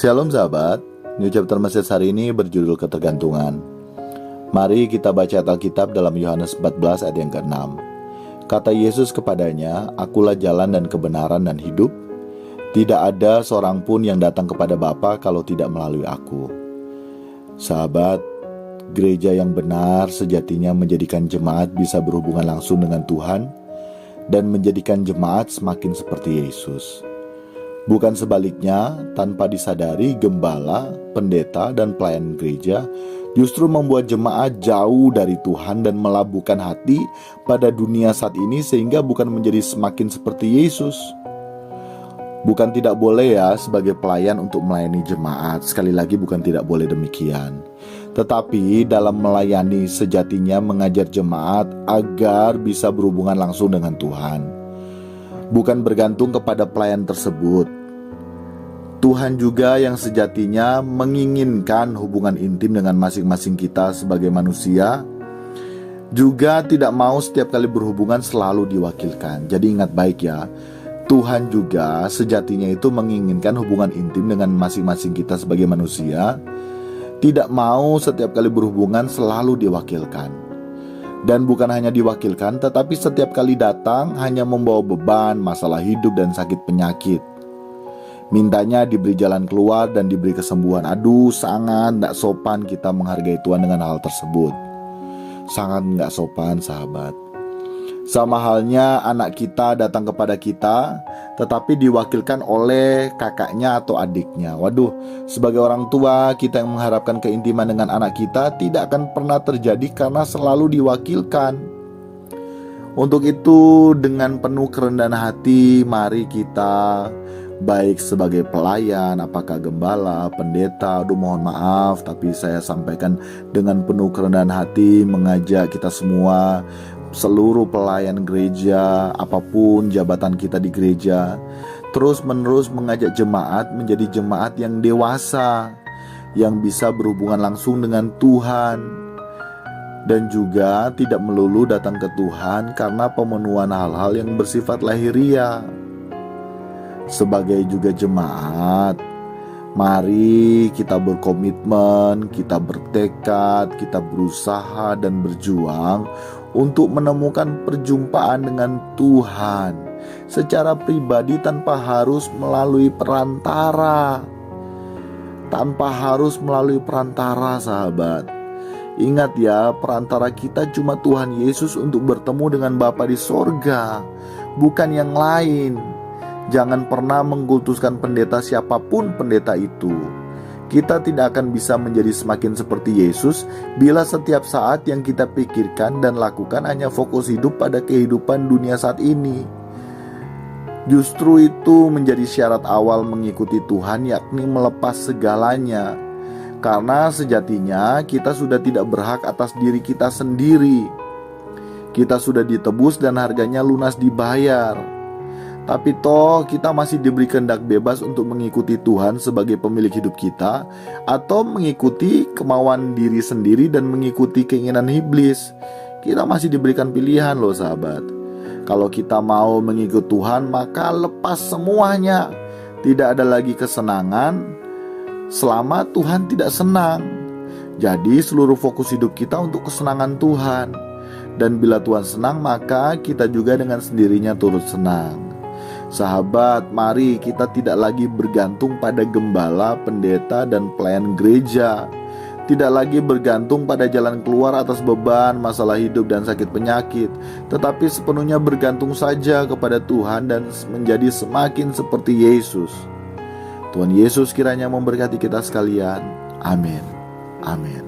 Shalom sahabat, New Chapter Message hari ini berjudul ketergantungan. Mari kita baca Alkitab dalam Yohanes 14 ayat yang ke-6. Kata Yesus kepadanya, "Akulah jalan dan kebenaran dan hidup. Tidak ada seorang pun yang datang kepada Bapa kalau tidak melalui aku." Sahabat, gereja yang benar sejatinya menjadikan jemaat bisa berhubungan langsung dengan Tuhan dan menjadikan jemaat semakin seperti Yesus. Bukan sebaliknya, tanpa disadari gembala, pendeta, dan pelayan gereja justru membuat jemaat jauh dari Tuhan dan melabuhkan hati pada dunia saat ini sehingga bukan menjadi semakin seperti Yesus. Bukan tidak boleh ya sebagai pelayan untuk melayani jemaat, sekali lagi bukan tidak boleh demikian. Tetapi dalam melayani sejatinya mengajar jemaat agar bisa berhubungan langsung dengan Tuhan. Bukan bergantung kepada pelayan tersebut. Tuhan juga yang sejatinya menginginkan hubungan intim dengan masing-masing kita sebagai manusia, juga tidak mau setiap kali berhubungan selalu diwakilkan. Jadi ingat baik ya, Tuhan juga sejatinya itu menginginkan hubungan intim dengan masing-masing kita sebagai manusia, tidak mau setiap kali berhubungan selalu diwakilkan. Dan bukan hanya diwakilkan, tetapi setiap kali datang hanya membawa beban, masalah hidup, dan sakit penyakit. Mintanya diberi jalan keluar dan diberi kesembuhan. Aduh, sangat tidak sopan kita menghargai Tuhan dengan hal tersebut. Sangat tidak sopan sahabat. Sama halnya anak kita datang kepada kita, tetapi diwakilkan oleh kakaknya atau adiknya. Waduh, sebagai orang tua, kita yang mengharapkan keintiman dengan anak kita tidak akan pernah terjadi karena selalu diwakilkan. Untuk itu, dengan penuh kerendahan hati, mari kita baik sebagai pelayan, apakah gembala, pendeta, mohon maaf, tapi saya sampaikan dengan penuh kerendahan hati, mengajak kita semua, seluruh pelayan gereja, apapun jabatan kita di gereja, terus menerus mengajak jemaat menjadi jemaat yang dewasa, yang bisa berhubungan langsung dengan Tuhan, dan juga tidak melulu datang ke Tuhan karena pemenuhan hal-hal yang bersifat lahiriah. Sebagai juga jemaat, mari kita berkomitmen, kita bertekad, kita berusaha dan berjuang untuk menemukan perjumpaan dengan Tuhan secara pribadi tanpa harus melalui perantara. Tanpa harus melalui perantara, sahabat. Ingat ya, perantara kita cuma Tuhan Yesus untuk bertemu dengan Bapa di sorga, bukan yang lain. Jangan pernah mengkultuskan pendeta siapapun pendeta itu. Kita tidak akan bisa menjadi semakin seperti Yesus bila setiap saat yang kita pikirkan dan lakukan hanya fokus hidup pada kehidupan dunia saat ini. Justru itu menjadi syarat awal mengikuti Tuhan, yakni melepas segalanya. Karena sejatinya kita sudah tidak berhak atas diri kita sendiri. Kita sudah ditebus dan harganya lunas dibayar. Tapi toh kita masih diberi kehendak bebas untuk mengikuti Tuhan sebagai pemilik hidup kita, atau mengikuti kemauan diri sendiri dan mengikuti keinginan iblis. Kita masih diberikan pilihan loh sahabat. Kalau kita mau mengikut Tuhan, maka lepas semuanya. Tidak ada lagi kesenangan selama Tuhan tidak senang. Jadi seluruh fokus hidup kita untuk kesenangan Tuhan. Dan bila Tuhan senang, maka kita juga dengan sendirinya turut senang. Sahabat, mari kita tidak lagi bergantung pada gembala, pendeta, dan pelayan gereja. Tidak lagi bergantung pada jalan keluar atas beban, masalah hidup, dan sakit penyakit, tetapi sepenuhnya bergantung saja kepada Tuhan dan menjadi semakin seperti Yesus. Tuhan Yesus kiranya memberkati kita sekalian. Amin. Amin.